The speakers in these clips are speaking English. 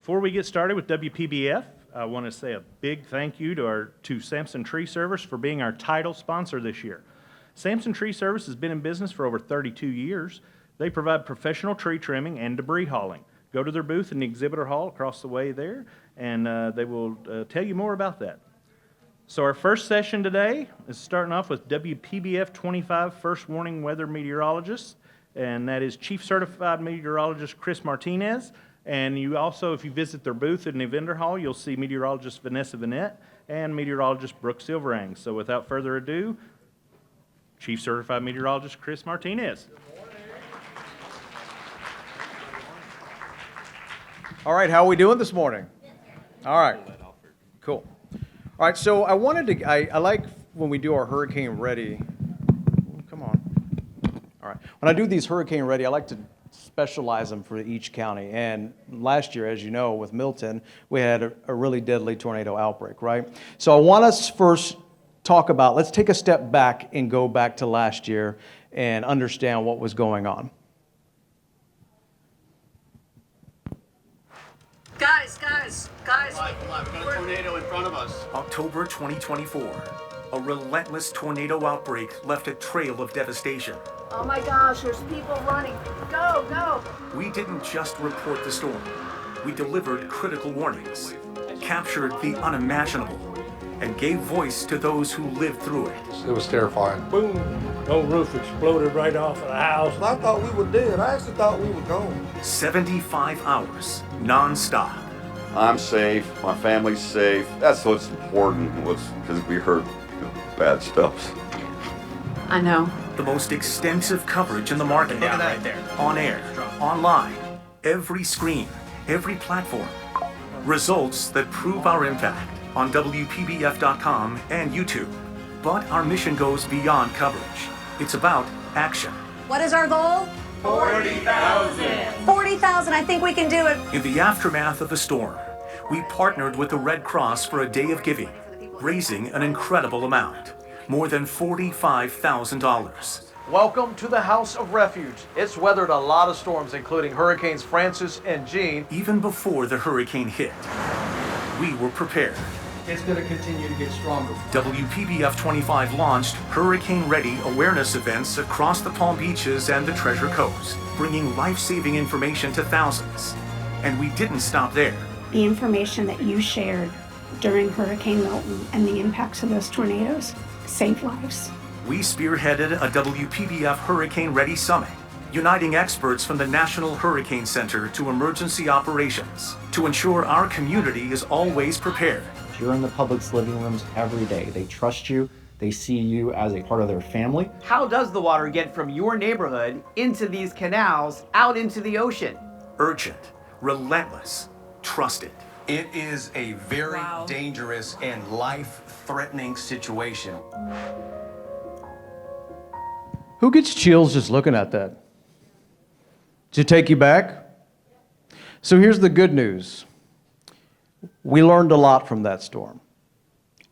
Before we get started with WPBF, I want to say a big thank you to Sampson Tree Service for being our title sponsor this year. Sampson Tree Service has been in business for over 32 years. They provide professional tree trimming and debris hauling. Go to their booth in the exhibitor hall across the way there, and they will tell you more about that. So our first session today is starting off with WPBF 25 First Warning Weather Meteorologist, and that is Chief Certified Meteorologist Cris Martinez. And you also, if you visit their booth in the vendor hall, you'll see meteorologist Vanessa Vanette and meteorologist Brooke Silverang. So without further ado, Chief Certified Meteorologist Cris Martinez. All right, how are we doing this morning? All right, cool. All right, so I wanted to, I like when we do our Hurricane Ready. Come on. All right, when I do these Hurricane Ready, I like to specialize them for each county. And last year, as you know, with Milton, we had a really deadly tornado outbreak, right? So I want us first talk about, let's take a step back and go back to last year and understand what was going on. Guys. Live. We got a tornado in front of us. October 2024. A relentless tornado outbreak left a trail of devastation. Oh my gosh, there's people running. Go! We didn't just report the storm. We delivered critical warnings, captured the unimaginable, and gave voice to those who lived through it. It was terrifying. Boom, the whole roof exploded right off of the house. I thought we were dead. I actually thought we were gone. 75 hours, non-stop. I'm safe, my family's safe. That's what's important, because we heard bad stuff. I know. The most extensive coverage in the market. Look at that right there. On air, online, every screen, every platform. Results that prove our impact on WPBF.com and YouTube. But our mission goes beyond coverage. It's about action. What is our goal? 40,000. 40,000, I think we can do it. In the aftermath of the storm, we partnered with the Red Cross for a day of giving, raising an incredible amount, more than $45,000. Welcome to the House of Refuge. It's weathered a lot of storms, including Hurricanes Francis and Jean. Even before the hurricane hit, we were prepared. It's going to continue to get stronger. WPBF 25 launched Hurricane Ready awareness events across the Palm Beaches and the Treasure Coast, bringing life-saving information to thousands. And we didn't stop there. The information that you shared during Hurricane Milton and the impacts of those tornadoes saved lives. We spearheaded a WPBF Hurricane Ready Summit, uniting experts from the National Hurricane Center to emergency operations to ensure our community is always prepared. You're in the public's living rooms every day. They trust you. They see you as a part of their family. How does the water get from your neighborhood into these canals, out into the ocean? Urgent, relentless, trusted. It is a very dangerous and life-threatening situation. Who gets chills just looking at that? Did it take you back? So here's the good news. We learned a lot from that storm.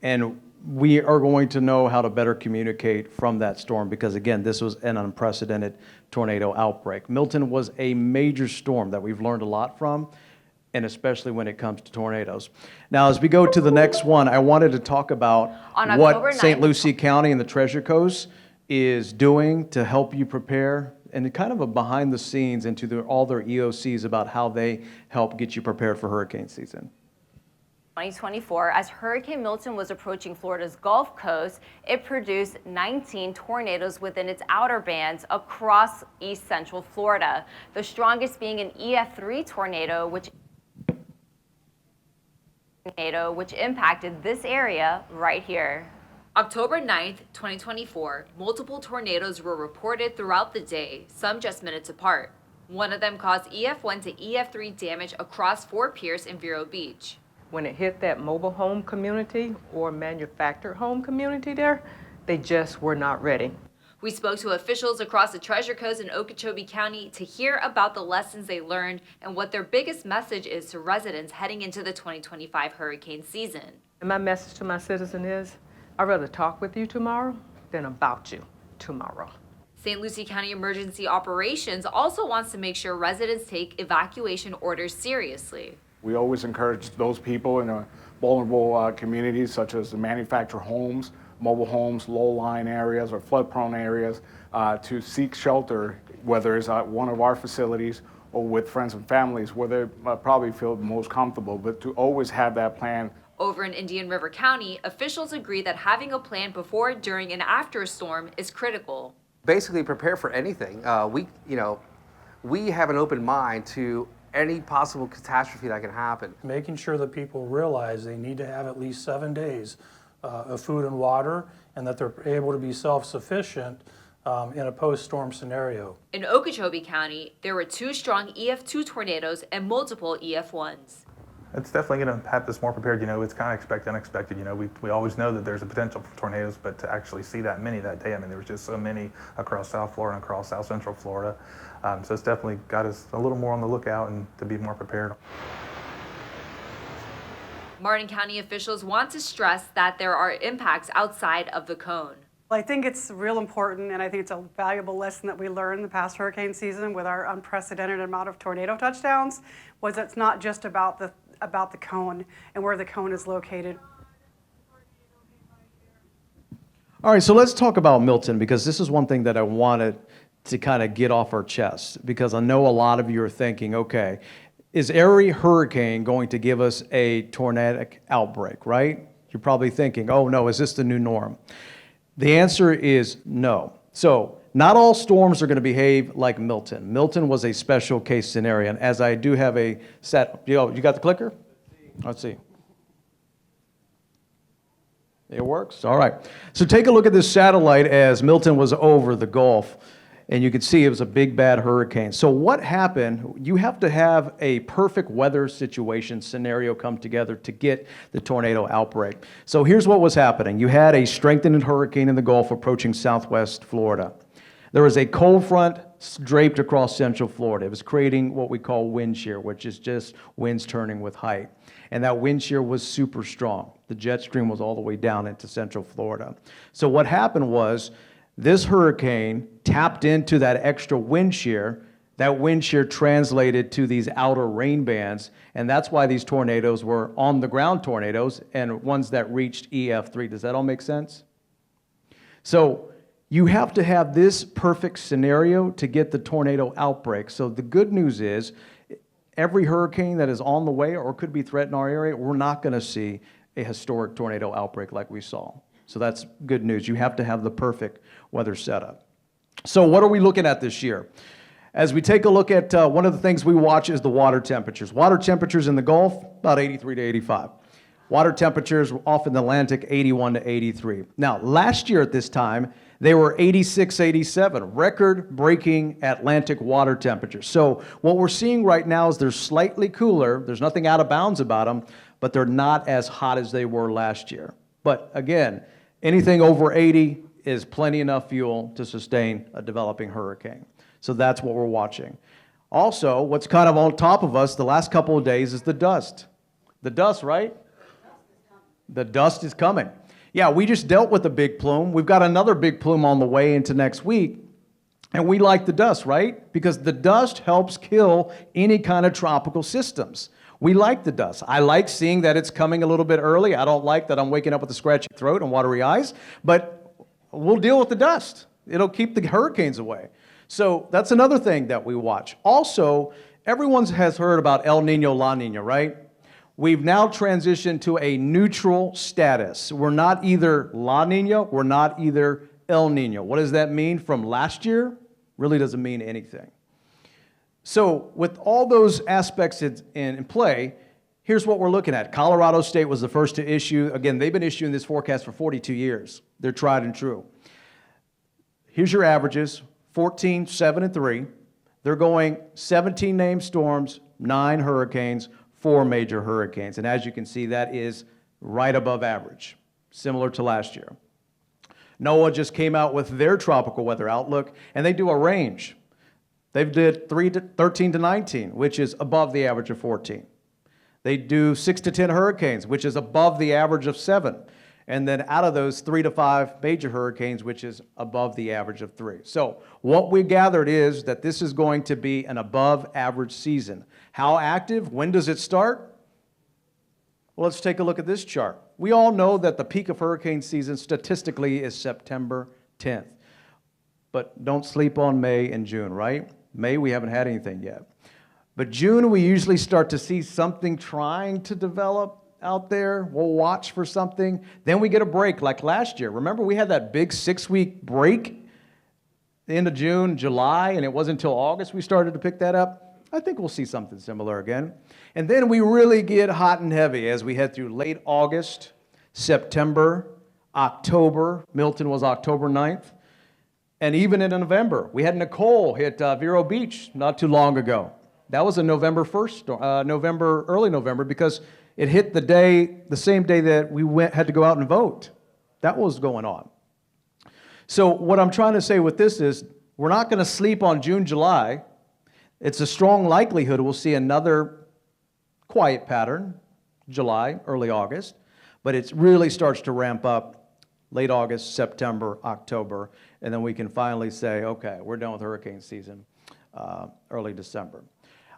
And we are going to know how to better communicate from that storm because, again, this was an unprecedented tornado outbreak. Milton was a major storm that we've learned a lot from, and especially when it comes to tornadoes. Now, as we go to the next one, I wanted to talk about what St. Lucie County and the Treasure Coast is doing to help you prepare, and kind of a behind the scenes into all their EOCs about how they help get you prepared for hurricane season. 2024, as Hurricane Milton was approaching Florida's Gulf Coast, it produced 19 tornadoes within its outer bands across east central Florida, the strongest being an EF3 tornado, which impacted this area right here. October 9th, 2024, multiple tornadoes were reported throughout the day, some just minutes apart. One of them caused EF1 to EF3 damage across Fort Pierce and Vero Beach. When it hit that mobile home community or manufactured home community there, they just were not ready. We spoke to officials across the Treasure Coast and Okeechobee County to hear about the lessons they learned and what their biggest message is to residents heading into the 2025 hurricane season. And my message to my citizen is, I'd rather talk with you tomorrow than about you tomorrow. St. Lucie County Emergency Operations also wants to make sure residents take evacuation orders seriously. We always encourage those people in vulnerable communities, such as the manufactured homes, mobile homes, low-lying areas, or flood-prone areas, to seek shelter, whether it's at one of our facilities or with friends and families, where they probably feel most comfortable, but to always have that plan. Over in Indian River County, officials agree that having a plan before, during, and after a storm is critical. Basically prepare for anything. We have an open mind to any possible catastrophe that can happen. Making sure that people realize they need to have at least 7 days of food and water, and that they're able to be self-sufficient in a post-storm scenario. In Okeechobee County, there were 2 strong EF2 tornadoes and multiple EF1s. It's definitely going to have us more prepared. It's kind of expect unexpected. We always know that there's a potential for tornadoes, but to actually see that many that day, I mean, there was just so many across South Florida and across South Central Florida. So it's definitely got us a little more on the lookout and to be more prepared. Martin County officials want to stress that there are impacts outside of the cone. I think it's real important, and I think it's a valuable lesson that we learned the past hurricane season with our unprecedented amount of tornado touchdowns, was it's not just about the cone and where the cone is located. All right, so let's talk about Milton, because this is one thing that I wanted to kind of get off our chest, because I know a lot of you are thinking, okay, is every hurricane going to give us a tornadic outbreak, right? You're probably thinking, oh no, is this the new norm? The answer is no. So not all storms are going to behave like Milton. Milton was a special case scenario, and as I do have a set, you got the clicker? Let's see. It works? All right. So take a look at this satellite as Milton was over the Gulf, and you can see it was a big, bad hurricane. So what happened, you have to have a perfect weather situation scenario come together to get the tornado outbreak. So here's what was happening. You had a strengthening hurricane in the Gulf approaching southwest Florida. There was a cold front draped across central Florida. It was creating what we call wind shear, which is just winds turning with height. And that wind shear was super strong. The jet stream was all the way down into central Florida. So what happened was this hurricane tapped into that extra wind shear. That wind shear translated to these outer rain bands, and that's why these tornadoes were on the ground tornadoes and ones that reached EF3. Does that all make sense? So you have to have this perfect scenario to get the tornado outbreak. So the good news is every hurricane that is on the way or could be threatening our area, we're not going to see a historic tornado outbreak like we saw. So that's good news. You have to have the perfect weather setup. So what are we looking at this year? As we take a look at one of the things we watch is the water temperatures. Water temperatures in the Gulf, about 83 to 85. Water temperatures off in the Atlantic, 81 to 83. Now, last year at this time, they were 86, 87, record-breaking Atlantic water temperatures. So what we're seeing right now is they're slightly cooler. There's nothing out of bounds about them, but they're not as hot as they were last year. But again, anything over 80 is plenty enough fuel to sustain a developing hurricane. So that's what we're watching. Also, what's kind of on top of us the last couple of days is the dust. The dust, right? The dust is coming. Yeah, we just dealt with a big plume. We've got another big plume on the way into next week. And we like the dust, right? Because the dust helps kill any kind of tropical systems. We like the dust. I like seeing that it's coming a little bit early. I don't like that I'm waking up with a scratchy throat and watery eyes, but we'll deal with the dust. It'll keep the hurricanes away. So that's another thing that we watch. Also, everyone has heard about El Nino, La Nina, right? We've now transitioned to a neutral status. We're not either La Nina, we're not either El Nino. What does that mean from last year? Really doesn't mean anything. So with all those aspects in play, here's what we're looking at. Colorado State was the first to issue. Again, they've been issuing this forecast for 42 years. They're tried and true. Here's your averages, 14, 7, and 3. They're going 17 named storms, 9 hurricanes, 4 major hurricanes. And as you can see, that is right above average, similar to last year. NOAA just came out with their tropical weather outlook, and they do a range. They did 13 to 19, which is above the average of 14. They do 6 to 10 hurricanes, which is above the average of 7. And then out of those, 3 to 5 major hurricanes, which is above the average of 3. So what we gathered is that this is going to be an above average season. How active? When does it start? Well, let's take a look at this chart. We all know that the peak of hurricane season statistically is September 10th. But don't sleep on May and June, right? May, we haven't had anything yet. But June, we usually start to see something trying to develop out there. We'll watch for something. Then we get a break like last year. Remember, we had that big 6-week break the end of June, July, and it wasn't until August we started to pick that up. I think we'll see something similar again. And then we really get hot and heavy as we head through late August, September, October. Milton was October 9th. And even in November, we had Nicole hit Vero Beach not too long ago. That was a November 1st, early November, because it hit the same day that we had to go out and vote. That was going on. So what I'm trying to say with this is, we're not going to sleep on June, July. It's a strong likelihood we'll see another quiet pattern, July, early August, but it really starts to ramp up late August, September, October, and then we can finally say, okay, we're done with hurricane season, early December.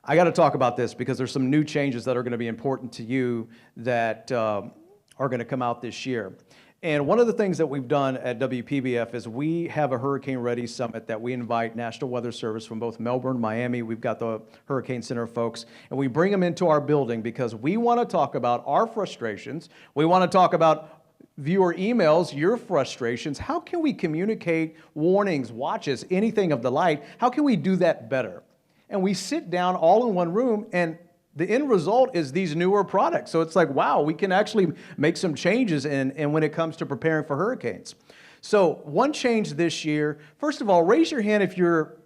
I got to talk about this because there's some new changes that are going to be important to you that are going to come out this year. And one of the things that we've done at WPBF is we have a Hurricane Ready Summit that we invite National Weather Service from both Melbourne, Miami. We've got the Hurricane Center folks, and we bring them into our building because we want to talk about our frustrations. We want to talk about viewer emails, your frustrations. How can we communicate warnings, watches, anything of the like? How can we do that better? And we sit down all in one room, and the end result is these newer products. So it's like, wow, we can actually make some changes in when it comes to preparing for hurricanes. So one change this year, first of all, raise your hand if you're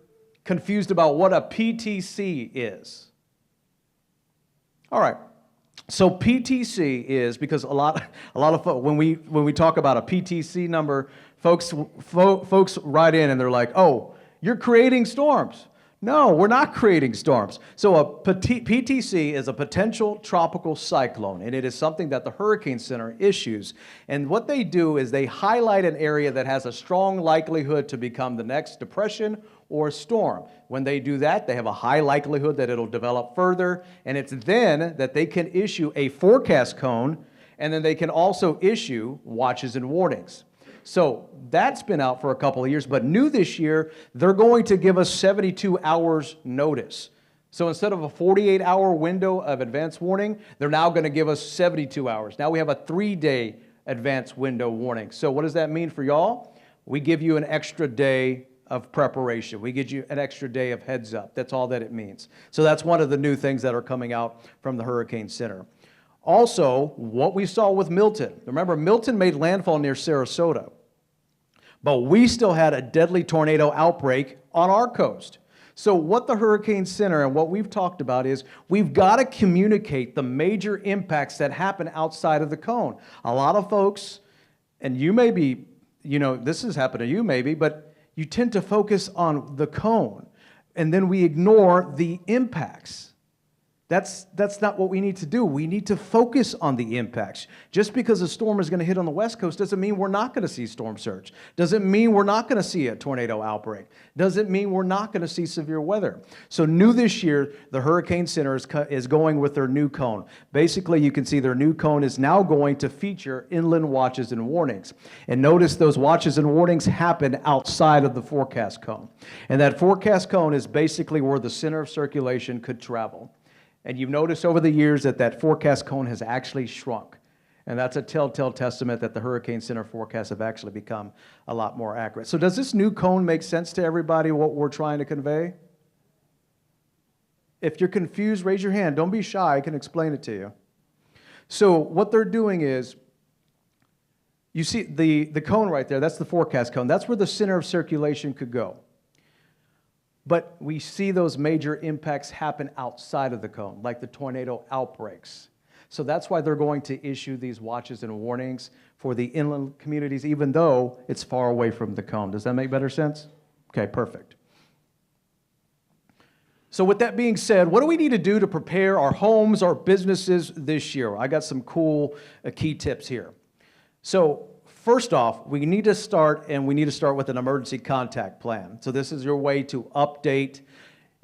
confused about what a PTC is. All right. So PTC is, because a lot of folks, when we talk about a PTC number, folks write in and they're like, oh, you're creating storms. No, we're not creating storms. So a PTC is a potential tropical cyclone, and it is something that the Hurricane Center issues. And what they do is they highlight an area that has a strong likelihood to become the next depression or storm. When they do that, they have a high likelihood that it'll develop further, and it's then that they can issue a forecast cone, and then they can also issue watches and warnings. So that's been out for a couple of years, but new this year, they're going to give us 72 hours notice. So instead of a 48-hour window of advance warning, they're now going to give us 72 hours. Now we have a 3-day advance window warning. So what does that mean for y'all? We give you an extra day of preparation. We give you an extra day of heads up. That's all that it means. So that's one of the new things that are coming out from the Hurricane Center. Also, what we saw with Milton. Remember, Milton made landfall near Sarasota, but we still had a deadly tornado outbreak on our coast. So what the Hurricane Center and what we've talked about is we've got to communicate the major impacts that happen outside of the cone. A lot of folks, and you may be, this has happened to you maybe, but you tend to focus on the cone, and then we ignore the impacts. That's not what we need to do. We need to focus on the impacts. Just because a storm is going to hit on the West Coast doesn't mean we're not going to see storm surge. Doesn't mean we're not going to see a tornado outbreak. Doesn't mean we're not going to see severe weather. So new this year, the Hurricane Center is going with their new cone. Basically, you can see their new cone is now going to feature inland watches and warnings. And notice those watches and warnings happen outside of the forecast cone. And that forecast cone is basically where the center of circulation could travel. And you've noticed over the years that forecast cone has actually shrunk. And that's a telltale testament that the Hurricane Center forecasts have actually become a lot more accurate. So does this new cone make sense to everybody, what we're trying to convey? If you're confused, raise your hand. Don't be shy. I can explain it to you. So what they're doing is, you see the cone right there, that's the forecast cone. That's where the center of circulation could go. But we see those major impacts happen outside of the cone, like the tornado outbreaks. So that's why they're going to issue these watches and warnings for the inland communities, even though it's far away from the cone. Does that make better sense? Okay, perfect. So with that being said, what do we need to do to prepare our homes, our businesses this year? I got some cool key tips here. So first off, we need to start with an emergency contact plan. So this is your way to update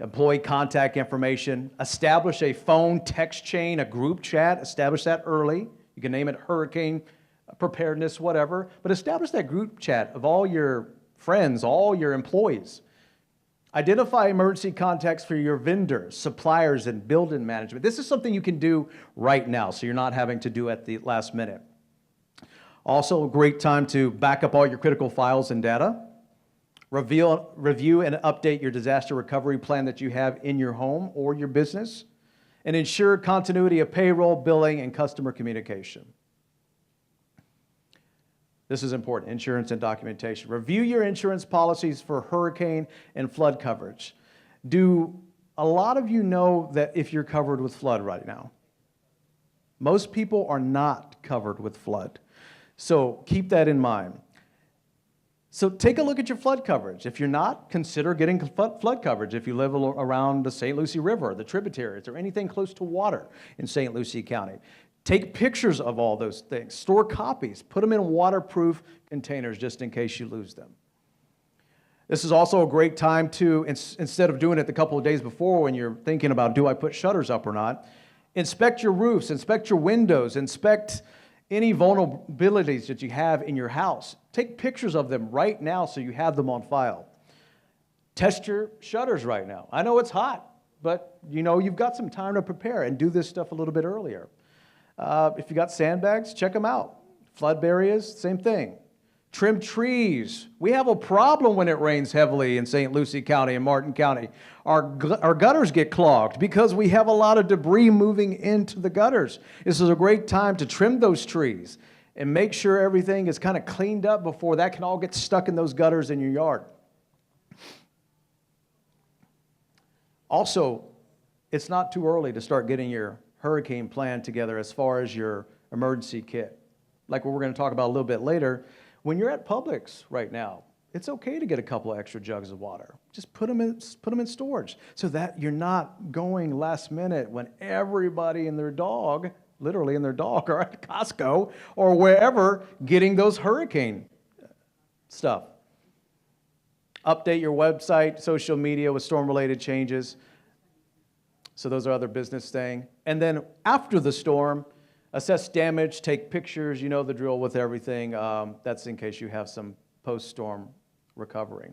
employee contact information, establish a phone text chain, a group chat, establish that early. You can name it Hurricane Preparedness, whatever, but establish that group chat of all your friends, all your employees. Identify emergency contacts for your vendors, suppliers, and building management. This is something you can do right now, so you're not having to do at the last minute. Also, a great time to back up all your critical files and data. Review and update your disaster recovery plan that you have in your home or your business, and ensure continuity of payroll, billing, and customer communication. This is important, insurance and documentation. Review your insurance policies for hurricane and flood coverage. Do a lot of you know that if you're covered with flood right now? Most people are not covered with flood. So keep that in mind. So take a look at your flood coverage. If you're not, consider getting flood coverage if you live around the St. Lucie River, the tributaries, or anything close to water in St. Lucie County. Take pictures of all those things. Store copies. Put them in waterproof containers just in case you lose them. This is also a great time to, instead of doing it the couple of days before when you're thinking about, do I put shutters up or not, inspect your roofs, inspect your windows, inspect any vulnerabilities that you have in your house. Take pictures of them right now so you have them on file. Test your shutters right now. I know it's hot, but you know you've got some time to prepare and do this stuff a little bit earlier. If you got sandbags, check them out. Flood barriers, same thing. Trim trees. We have a problem when it rains heavily in St. Lucie County and Martin County. Our gutters get clogged because we have a lot of debris moving into the gutters. This is a great time to trim those trees and make sure everything is kind of cleaned up before that can all get stuck in those gutters in your yard. Also, it's not too early to start getting your hurricane plan together as far as your emergency kit. Like what we're going to talk about a little bit later, when you're at Publix right now, it's okay to get a couple of extra jugs of water. Just put them in storage so that you're not going last minute when everybody and their dog, literally and their dog, are at Costco or wherever getting those hurricane stuff. Update your website, social media with storm-related changes. So those are other business things. And then after the storm, assess damage, take pictures, you know the drill with everything. That's in case you have some post-storm recovery.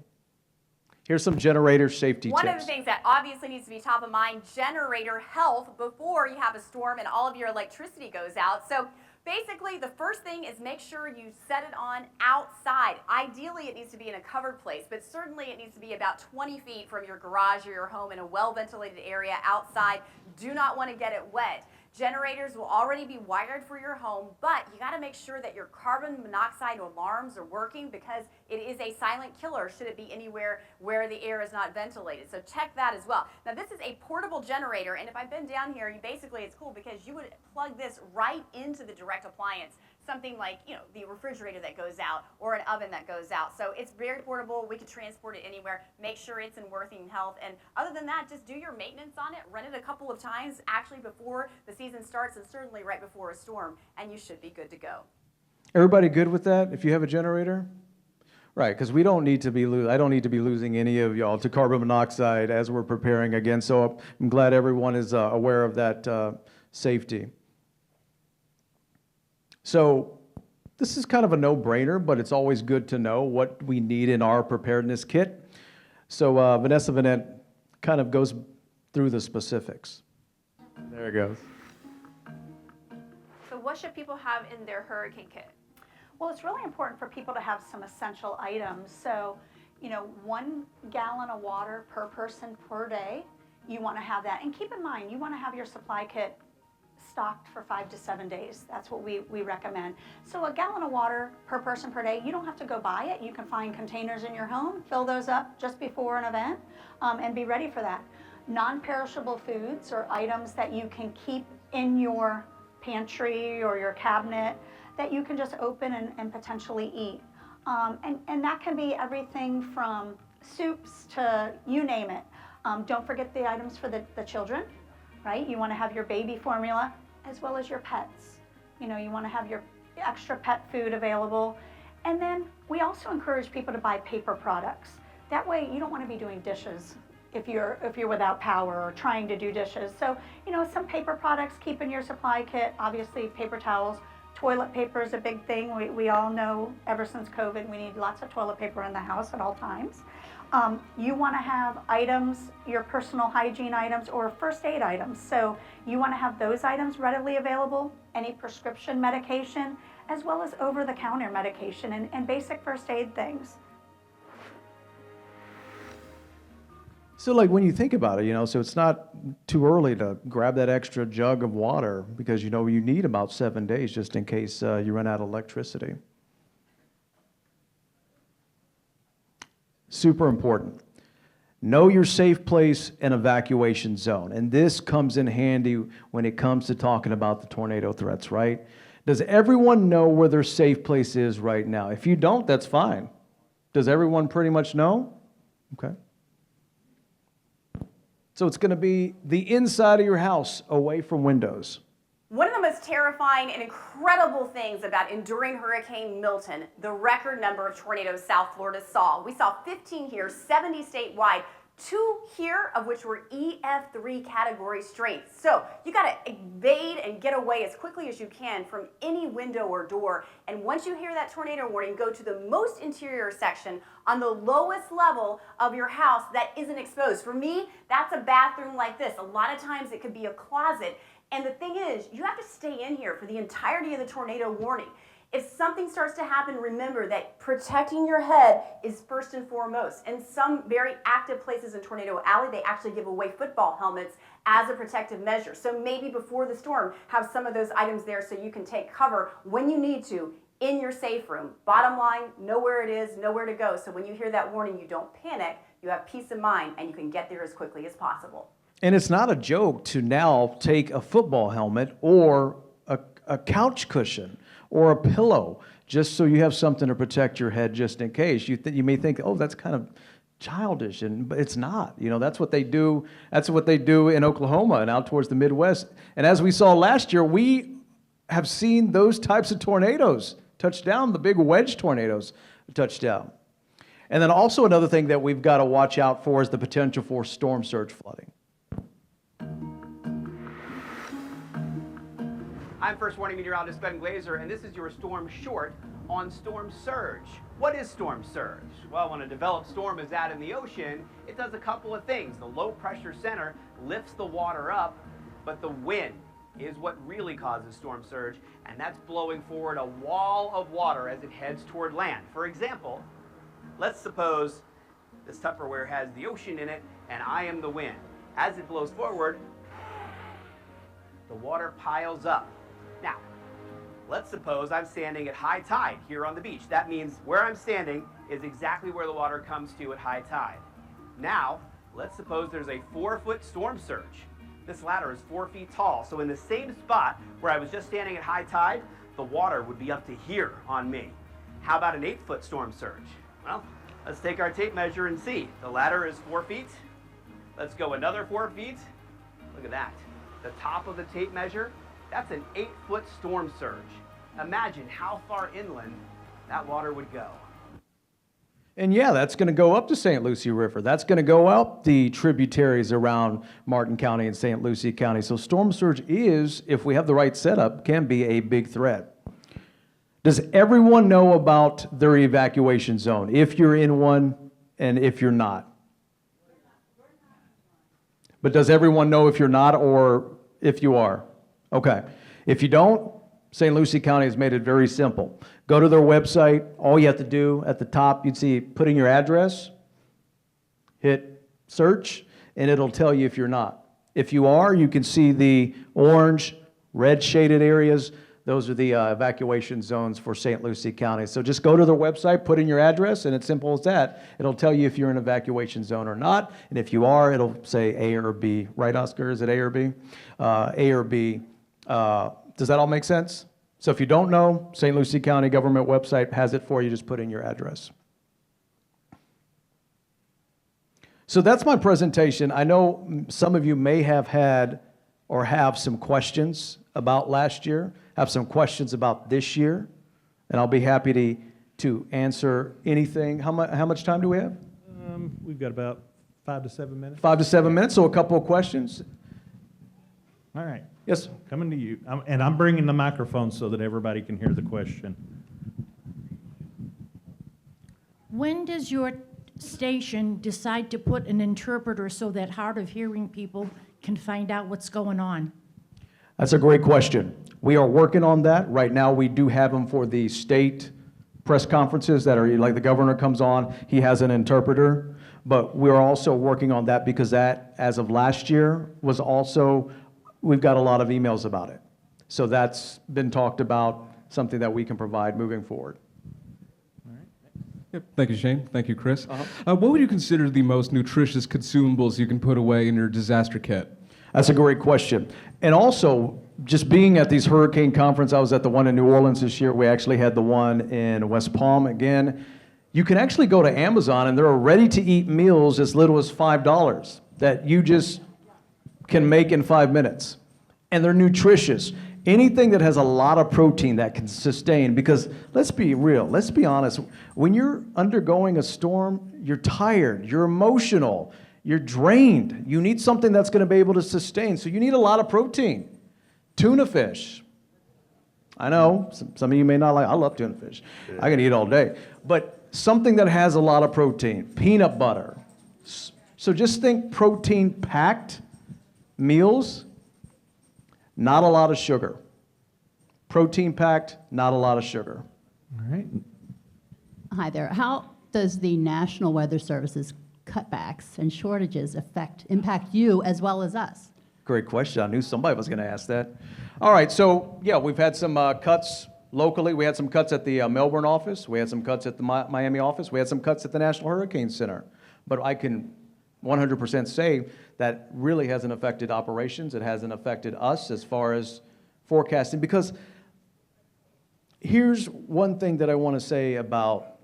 Here's some generator safety tips. One of the things that obviously needs to be top of mind, generator health before you have a storm and all of your electricity goes out. So basically, the first thing is make sure you set it on outside. Ideally, it needs to be in a covered place, but certainly it needs to be about 20 feet from your garage or your home in a well-ventilated area outside. Do not want to get it wet. Generators will already be wired for your home, but you got to make sure that your carbon monoxide alarms are working because it is a silent killer should it be anywhere where the air is not ventilated. So check that as well. Now this is a portable generator, and if I've been down here, basically it's cool because you would plug this right into the direct appliance. Something like, you know, the refrigerator that goes out or an oven that goes out. So it's very portable. We can transport it anywhere. Make sure it's in working health. And other than that, just do your maintenance on it. Run it a couple of times actually before the season starts and certainly right before a storm, and you should be good to go. Everybody good with that if you have a generator? Right, because we don't need to be I don't need to be losing any of y'all to carbon monoxide as we're preparing again. So I'm glad everyone is aware of that safety. So this is kind of a no-brainer, but it's always good to know what we need in our preparedness kit. So Vanessa Vanette kind of goes through the specifics. There it goes. So what should people have in their hurricane kit? Well, it's really important for people to have some essential items. So, you know, 1 gallon of water per person per day. You want to have that. And keep in mind, you want to have your supply kit stocked for 5 to 7 days. That's what we recommend. So a gallon of water per person per day, you don't have to go buy it. You can find containers in your home, fill those up just before an event, and be ready for that. Non-perishable foods or items that you can keep in your pantry or your cabinet that you can just open and potentially eat. And that can be everything from soups to you name it. Don't forget the items for the children. Right? You want to have your baby formula as well as your pets. You know, you want to have your extra pet food available. And then we also encourage people to buy paper products. That way you don't want to be doing dishes if you're without power or trying to do dishes. So, you know, some paper products keep in your supply kit. Obviously, paper towels. Toilet paper is a big thing. We all know ever since COVID, we need lots of toilet paper in the house at all times. You want to have items, your personal hygiene items or first aid items. So you want to have those items readily available, any prescription medication, as well as over-the-counter medication and basic first aid things. So like when you think about it, you know, so it's not too early to grab that extra jug of water because you know you need about 7 days just in case you run out of electricity. Super important. Know your safe place and evacuation zone. And this comes in handy when it comes to talking about the tornado threats, right? Does everyone know where their safe place is right now? If you don't, that's fine. Does everyone pretty much know? Okay. So it's going to be the inside of your house, away from windows. One of the most terrifying and incredible things about enduring Hurricane Milton, the record number of tornadoes South Florida saw. We saw 15 here, 70 statewide, 2 here of which were EF3 category strength. So you got to evade and get away as quickly as you can from any window or door. And once you hear that tornado warning, go to the most interior section on the lowest level of your house that isn't exposed. For me, that's a bathroom like this. A lot of times it could be a closet. And the thing is, you have to stay in here for the entirety of the tornado warning. If something starts to happen, remember that protecting your head is first and foremost. And some very active places in Tornado Alley, they actually give away football helmets as a protective measure. So maybe before the storm, have some of those items there so you can take cover when you need to in your safe room. Bottom line, know where it is, know where to go. So when you hear that warning, you don't panic, you have peace of mind, and you can get there as quickly as possible. And it's not a joke to now take a football helmet or a couch cushion or a pillow just so you have something to protect your head just in case. You may think, oh, that's kind of childish, but it's not. You know, that's what they do. That's what they do in Oklahoma and out towards the Midwest. And as we saw last year, we have seen those types of tornadoes touch down, the big wedge tornadoes touch down. And then also another thing that we've got to watch out for is the potential for storm surge flooding. I'm First Warning Meteorologist Ben Glazer, and this is your storm short on storm surge. What is storm surge? Well, when a developed storm is out in the ocean, it does a couple of things. The low pressure center lifts the water up, but the wind is what really causes storm surge, and that's blowing forward a wall of water as it heads toward land. For example, let's suppose this Tupperware has the ocean in it, and I am the wind. As it blows forward, the water piles up. Now, let's suppose I'm standing at high tide here on the beach. That means where I'm standing is exactly where the water comes to at high tide. Now, let's suppose there's a 4-foot storm surge. This ladder is 4 feet tall, so in the same spot where I was just standing at high tide, the water would be up to here on me. How about an 8-foot storm surge? Well, let's take our tape measure and see. The ladder is 4 feet. Let's go another 4 feet. Look at that. The top of the tape measure, that's an 8-foot storm surge. Imagine how far inland that water would go. And yeah, that's going to go up the St. Lucie River. That's going to go up the tributaries around Martin County and St. Lucie County. So storm surge is, if we have the right setup, can be a big threat. Does everyone know about their evacuation zone? If you're in one and if you're not? But does everyone know if you're not or if you are? Okay. If you don't, St. Lucie County has made it very simple. Go to their website. All you have to do at the top, you'd see put in your address, hit search, and it'll tell you if you're not. If you are, you can see the orange, red shaded areas. Those are the evacuation zones for St. Lucie County. So just go to their website, put in your address, and it's simple as that. It'll tell you if you're in an evacuation zone or not. And if you are, it'll say A or B. Right, Oscar? Is it A or B? A or B. Does that all make sense? So if you don't know, St. Lucie County government website has it for you. Just put in your address. So that's my presentation. I know some of you may have had or have some questions about last year, have some questions about this year, and I'll be happy to answer anything. How much time do we have? We've got about 5 to 7 minutes? 5 to 7 minutes, so a couple of questions. All right. Yes. Coming to you. And I'm bringing the microphone so that everybody can hear the question. When does your station decide to put an interpreter so that hard of hearing people can find out what's going on? That's a great question. We are working on that. Right now, we do have them for the state press conferences that are, like the governor comes on, he has an interpreter. But we're also working on that because that, as of last year, was also, we've got a lot of emails about it. So that's been talked about, something that we can provide moving forward. Yep. Thank you, Shane. Thank you, Chris. What would you consider the most nutritious consumables you can put away in your disaster kit? That's a great question. And also, just being at these hurricane conference, I was at the one in New Orleans this year. We actually had the one in West Palm again. You can actually go to Amazon and there are ready-to-eat meals as little as $5 that you just can make in 5 minutes. And they're nutritious. Anything that has a lot of protein that can sustain, because let's be real, let's be honest, when you're undergoing a storm, you're tired, you're emotional, you're drained. You need something that's going to be able to sustain. So you need a lot of protein. Tuna fish. I know, some of you may not like, I love tuna fish. I can eat all day. But something that has a lot of protein, peanut butter. So just think protein-packed meals, not a lot of sugar. Protein-packed, not a lot of sugar. All right. Hi there. How does the National Weather Service's cutbacks and shortages impact you as well as us? Great question. I knew somebody was going to ask that. All right, so yeah, we've had some cuts locally. We had some cuts at the Melbourne office. We had some cuts at the Miami office. We had some cuts at the National Hurricane Center. But I can 100% say that really hasn't affected operations. It hasn't affected us as far as forecasting. Because here's one thing that I want to say about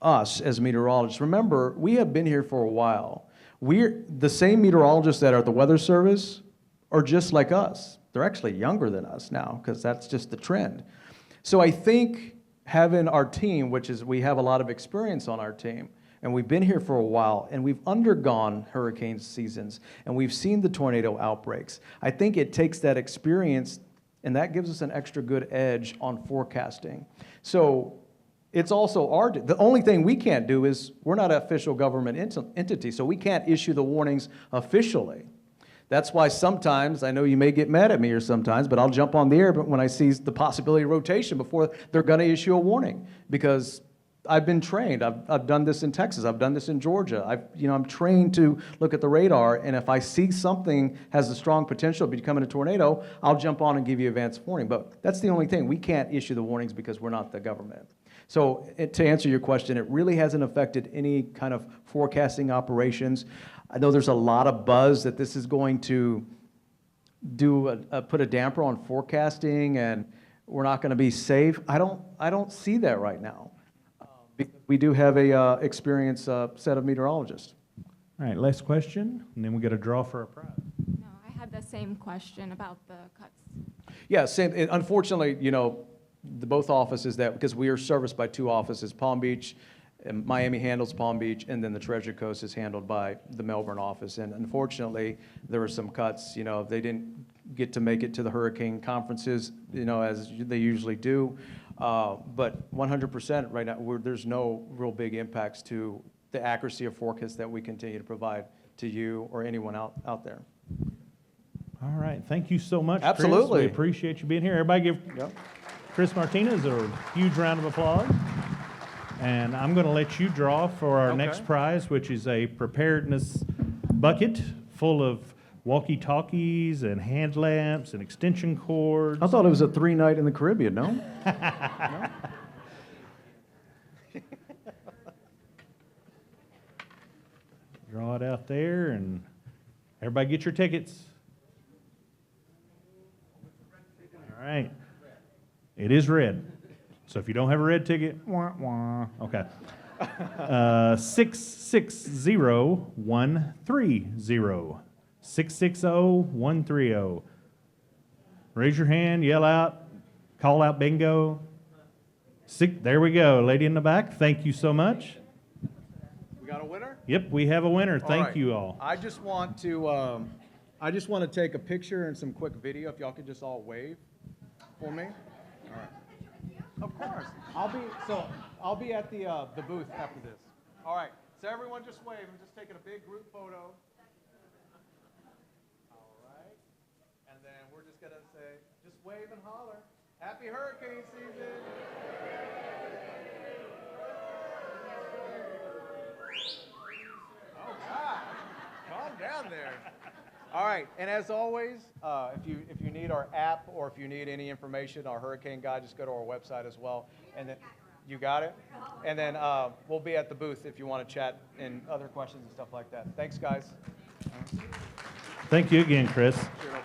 us as meteorologists. Remember, we have been here for a while. We're the same meteorologists that are at the Weather Service are just like us. They're actually younger than us now because that's just the trend. So I think having our team, which is we have a lot of experience on our team, and we've been here for a while, and we've undergone hurricane seasons, and we've seen the tornado outbreaks. I think it takes that experience, and that gives us an extra good edge on forecasting. So it's also the only thing we can't do is we're not an official government entity, so we can't issue the warnings officially. That's why sometimes, I know you may get mad at me or sometimes, but I'll jump on the air when I see the possibility of rotation before they're going to issue a warning, because I've been trained. I've done this in Texas. I've done this in Georgia. I'm trained to look at the radar, and if I see something has a strong potential of becoming a tornado, I'll jump on and give you advance warning. But that's the only thing. We can't issue the warnings because we're not the government. So to answer your question, it really hasn't affected any kind of forecasting operations. I know there's a lot of buzz that this is going to put a damper on forecasting and we're not going to be safe. I don't see that right now. We do have a experienced set of meteorologists. All right, last question, and then we get a draw for a prize. No, I had the same question about the cuts. Yeah, same. Unfortunately, both offices because we are serviced by two offices, Palm Beach, and Miami handles Palm Beach, and then the Treasure Coast is handled by the Melbourne office. And unfortunately, there were some cuts. They didn't get to make it to the hurricane conferences, as they usually do. But 100% right now, there's no real big impacts to the accuracy of forecasts that we continue to provide to you or anyone out there. All right, thank you so much, Absolutely. Chris. We appreciate you being here. Everybody give Cris Martinez a huge round of applause. And I'm going to let you draw for our next prize, which is a preparedness bucket full of walkie-talkies and hand lamps and extension cords. I thought it was a 3-night in the Caribbean, no? No? Draw it out there, and everybody get your tickets. All right. It is red. So if you don't have a red ticket, wah, wah. Okay. 660-130. 660-130. Raise your hand, yell out, call out bingo. There we go. Lady in the back, thank you so much. got a winner? Yep, we have a winner. Thank right. you all. I just want to take a picture and some quick video. If y'all could just all wave for me. All right. Of course. I'll be at the booth after this. All right. So everyone just wave. I'm just taking a big group photo. All right. And then we're just gonna say, just wave and holler. Happy hurricane season. Oh God. Calm down there. All right, and as always, if you need our app or if you need any information, our hurricane guide, just go to our website as well. And then you got it. And then we'll be at the booth if you want to chat and other questions and stuff like that. Thanks, guys. Thank you again, Chris. Sure, no